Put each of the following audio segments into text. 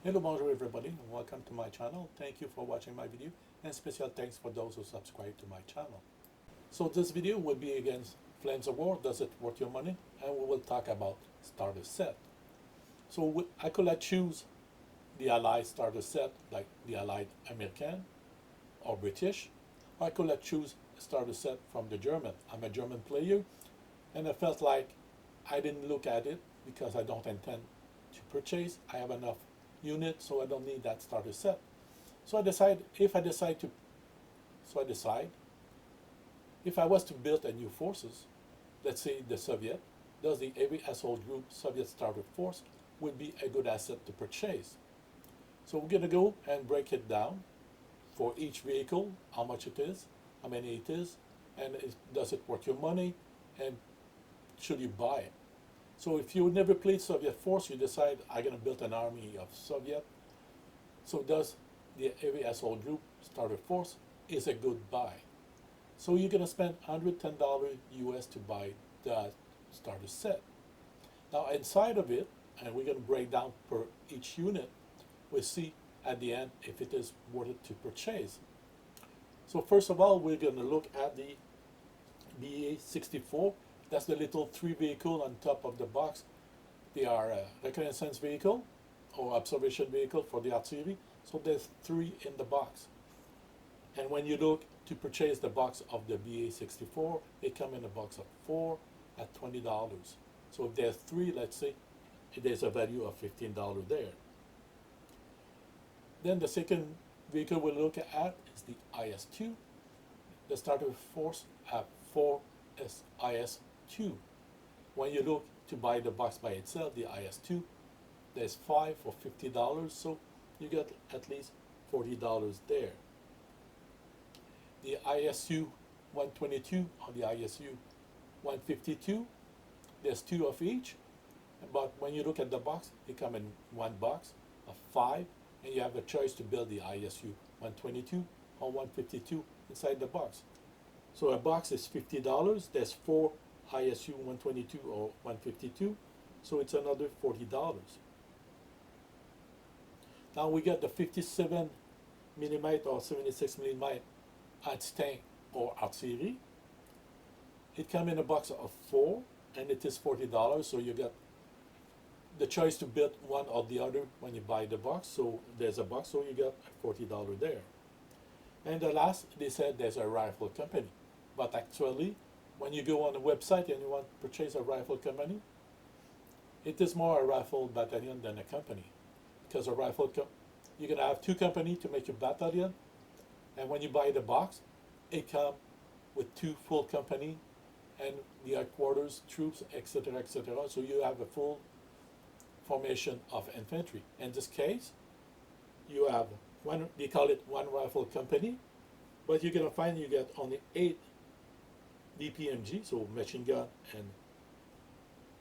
Hello, bonjour everybody, and welcome to my channel. Thank you for watching my video, and special thanks for those who subscribe to my channel. So this video will be against Flames of War, Does It Worth Your Money? And we will talk about starter set. So I could choose the Allied starter set, like the Allied American or British, or I could choose a starter set from the German. I'm a German player, and I felt like I didn't look at it because I don't intend to purchase. I have enough units, so I don't need that starter set. So I decide if I was to build a new forces, let's say the Soviet, does the every asshole group Soviet starter force would be a good asset to purchase. So we're gonna go and break it down for each vehicle, how much it is, how many it is, and does it worth your money, and should you buy it? So if you never played Soviet force, you decide I'm gonna build an army of Soviet. So does the every asshole group starter force is a good buy. So you're gonna spend $110 US to buy that starter set. Now inside of it, and we're gonna break down per each unit, we'll see at the end if it is worth it to purchase. So first of all, we're gonna look at the BA-64. That's the little 3 vehicle on top of the box. They are a reconnaissance vehicle or observation vehicle for the artillery. So there's 3 in the box. And when you look to purchase the box of the BA-64, it comes in a box of 4 at $20. So if there's 3, let's say, there's a value of $15 there. Then the second vehicle we'll look at is the IS-2. The starter force have 4 IS-2. When you look to buy the box by itself, the IS-2, there's 5 for $50, so you get at least $40 there. The ISU 122 or the ISU 152, there's 2 of each, but when you look at the box, they come in one box of 5, and you have a choice to build the ISU 122 or 152 inside the box. So a box is $50, there's 4 ISU 122 or 152, so it's another $40. Now we got the 57 millimeter or 76 millimeter anti-tank or artillery. It comes in a box of 4, and it is $40, so you got the choice to build one or the other when you buy the box. So there's a box, so you got $40 there. And the last, they said there's a rifle company. But actually, when you go on the website and you want to purchase a rifle company, it is more a rifle battalion than a company. Because you're going to have 2 companies to make your battalion. And when you buy the box, it comes with 2 full company and the headquarters, troops, etc., etc. So you have a full formation of infantry. In this case, you have one, they call it one rifle company, but you're going to find you get only 8 DPMG, so machine gun, and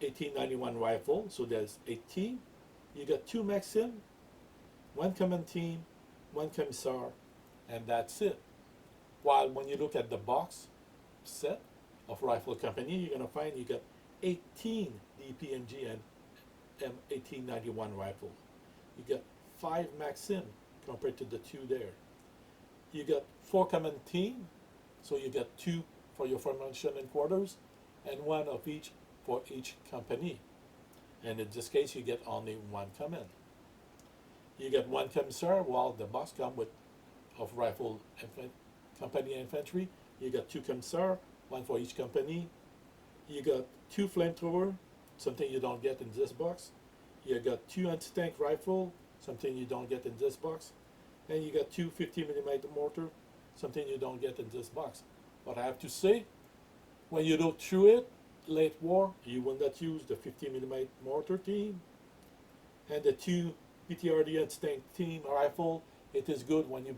1891 rifle, so there's 18. You got 2 Maxim, 1 command team, 1 commissar, and that's it. While when you look at the box set of rifle company, you're going to find you got 18 DPMG and M1891 rifle. You got 5 Maxim compared to the 2 there. You got 4 command team, so you got 2 for your formation and quarters, and 1 of each for each company. And in this case, you get only 1 command. You get 1 commissar, while the box comes with of rifle company infantry. You got 2 commissar, 1 for each company. You got 2 flamethrower, something you don't get in this box. You got 2 anti-tank rifle, something you don't get in this box. And you got 2 50 millimeter mortar, something you don't get in this box. But I have to say, when you look through it, late war, you will not use the 50 millimeter mortar team. And the 2 PTRD anti-tank team rifle, it is good when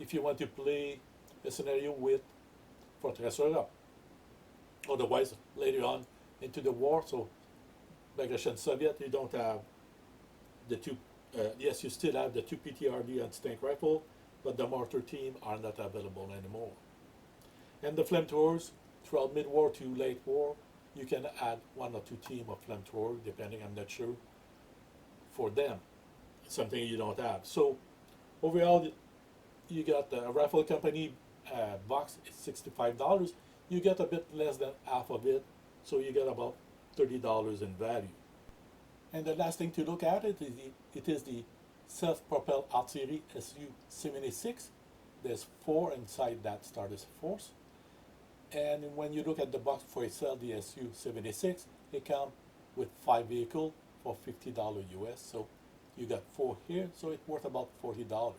if you want to play a scenario with Fortress Europe. Otherwise, later on into the war, so Bagration Soviet, you don't have the 2, yes, you still have the 2 PTRD anti-tank rifle, but the mortar team are not available anymore. And the flamethrowers, throughout mid-war to late war, you can add 1 or 2 team of flamethrowers, depending, I'm not sure, for them. something you don't have. So overall, you got a rifle company box is $65. You get a bit less than half of it, so you get about $30 in value. And the last thing to look at it is the self-propelled artillery SU-76. There's 4 inside that starter force. And when you look at the box for itself, the SU-76, it comes with 5 vehicles for $50 US. So you got 4 here, so it's worth about $40.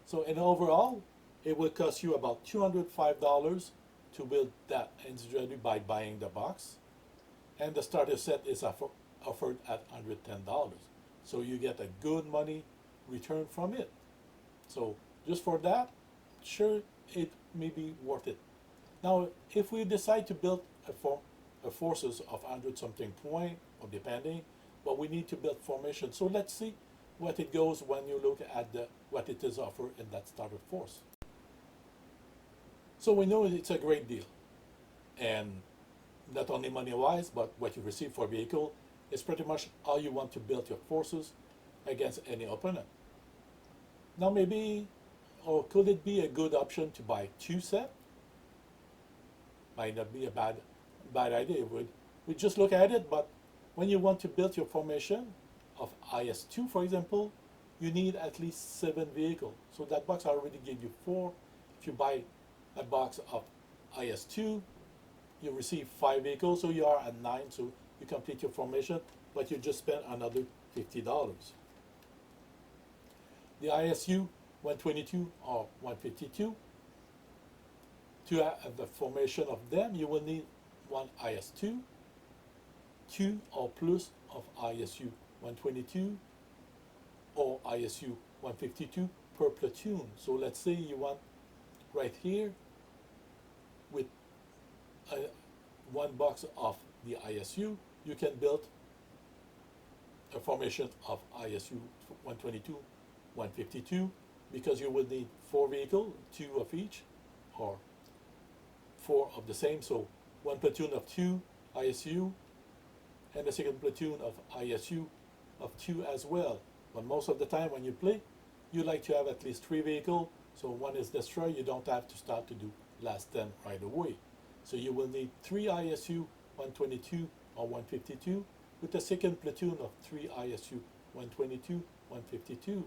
So in overall, it will cost you about $205 to build that individually by buying the box. And the starter set is offered at $110. So you get a good money return from it. So just for that, sure, it may be worth it. Now, if we decide to build a forces of 100 something point, or depending, but we need to build formation. So let's see what it goes when you look at what it is offered in that starter force. So we know it's a great deal. And not only money-wise, but what you receive for a vehicle is pretty much how you want to build your forces against any opponent. Now maybe, or could it be a good option to buy 2 sets? Might not be a bad idea. We just look at it, but when you want to build your formation of IS-2, for example, you need at least 7 vehicles. So that box already gave you 4. If you buy a box of IS-2, you receive 5 vehicles, so you are at 9, so you complete your formation, but you just spend another $50. The ISU 122 or 152, to have the formation of them, you will need 1 IS-2, 2 or plus of ISU 122 or ISU 152 per platoon. So let's say you want right here with 1 box of the ISU, you can build a formation of ISU 122, 152, because you will need 4 vehicles, 2 of each, or 4 of the same. So 1 platoon of 2 ISU, and a second platoon of ISU of 2 as well. But most of the time when you play, you like to have at least 3 vehicles, so 1 is destroyed, you don't have to start to do last 10 right away. So you will need 3 ISU 122 or 152 with a second platoon of 3 ISU 122, 152.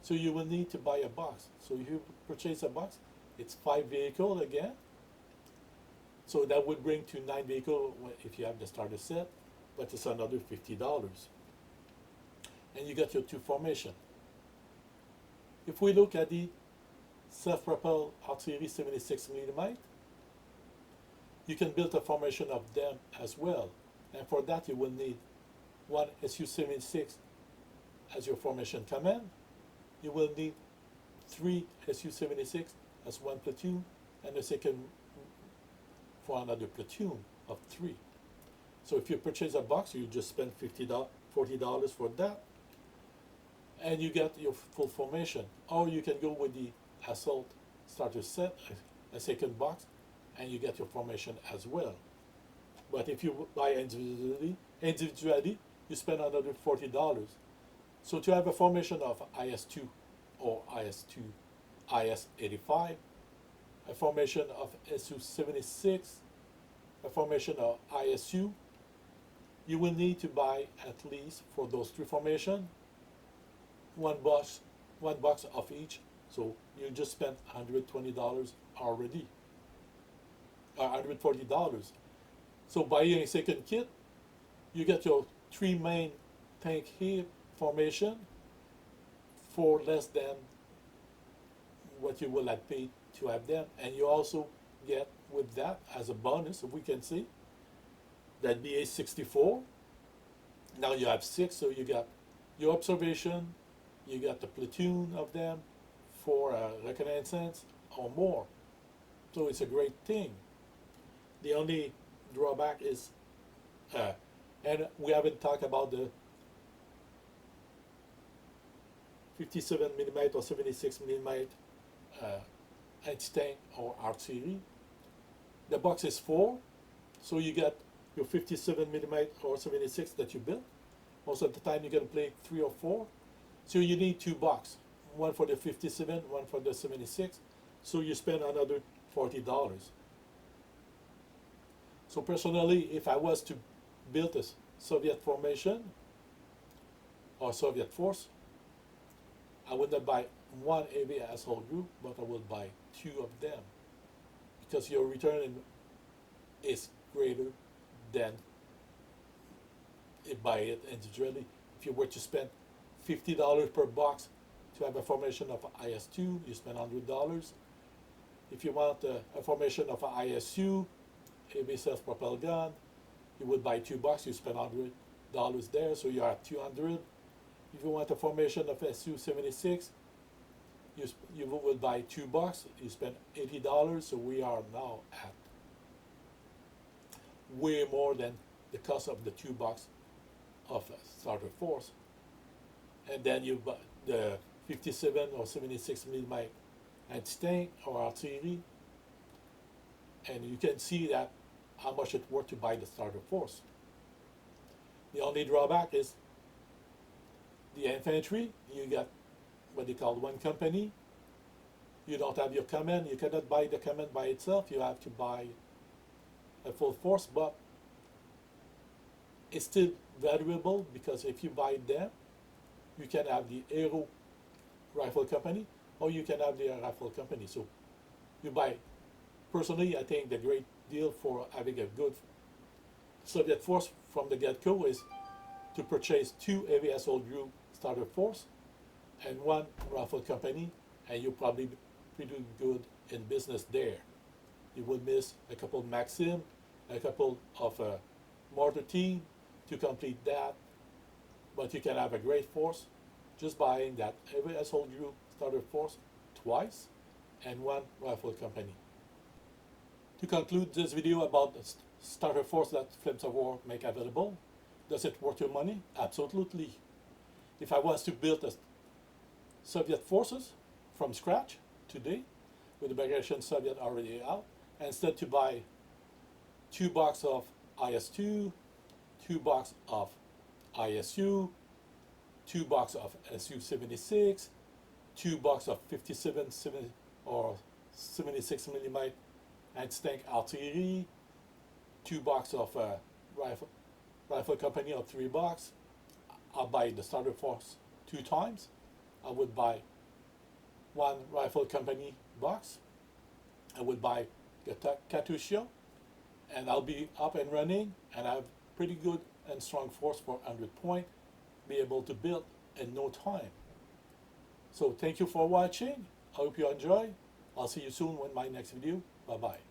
So you will need to buy a box. So if you purchase a box, it's 5 vehicles again. So that would bring to 9 vehicles if you have the starter set, but it's another $50. And you got your 2 formation. If we look at the self-propelled artillery 76mm, you can build a formation of them as well. And for that you will need 1 SU-76 as your formation command. You will need 3 SU-76 as 1 platoon, and a second for another platoon of 3. So if you purchase a box, you just spend $40 for that, and you get your full formation. Or you can go with the assault starter set, a second box, and you get your formation as well. But if you buy individually, you spend another $40. So to have a formation of IS-2 or IS-85, a formation of SU-76, a formation of ISU, you will need to buy at least, for those 3 formations, 1 box of each. So you just spent $120 already, $140. So buying a second kit, you get your 3 main tank here formation for less than what you will have paid to have them. And you also get with that as a bonus, if we can see, that BA-64. Now you have 6, so you got your observation, you got the platoon of them for reconnaissance or more. So it's a great thing. The only drawback is, and we haven't talked about the 57mm or 76mm anti-tank or artillery. The box is 4, so you got your 57mm or 76 that you built. Most of the time you're going to play 3 or 4. So you need $2, one for the 57, one for the 76. So you spend another $40. So personally, if I was to build a Soviet formation or Soviet force, I would not buy one heavy assault group, but I would buy two of them, because your return is greater than buy it individually. If you were to spend $50 per box to have a formation of IS-2, you spend $100. If you want a formation of ISU, heavy self-propelled gun, you would buy $2, you spend $100 there, so you are at $200. If you want a formation of Su-76, you would buy $2, you spend $80, so we are now at way more than the cost of the $2 of a starter force. And then you buy the 57 or 76 millimeter anti-tank or artillery, and you can see that how much it's worth to buy the starter force. The only drawback is the infantry. You get what they call one company. You don't have your command. You cannot buy the command by itself. You have to buy a full force, but it's still valuable, because if you buy them, you can have the Aero Rifle Company, or you can have the Rifle Company. So you buy. Personally, I think the great deal for having a good Soviet force from the get-go is to purchase two heavy assault group starter force and one rifle company, and you'll probably be pretty good in business there. You will miss a couple of Maxim, a couple of mortar team to complete that, but you can have a great force just buying that heavy assault group starter force twice and one rifle company. To conclude this video about the starter force that Flames of War make available, does it worth your money? Absolutely. If I was to build a Soviet forces from scratch today, with the Bagration Soviet already out, instead to buy $2 of IS-2, $2 of ISU, $2 of Su-76, $2 of 57 or 76 millimeter anti-tank artillery, $2 of rifle company of $3. I'll buy the starter force 2 times. I would buy one rifle company box. I would buy the Katusha, and I'll be up and running and have pretty good and strong force for 100 point, be able to build in no time. So thank you for watching. I hope you enjoy. I'll see you soon with my next video. Bye bye.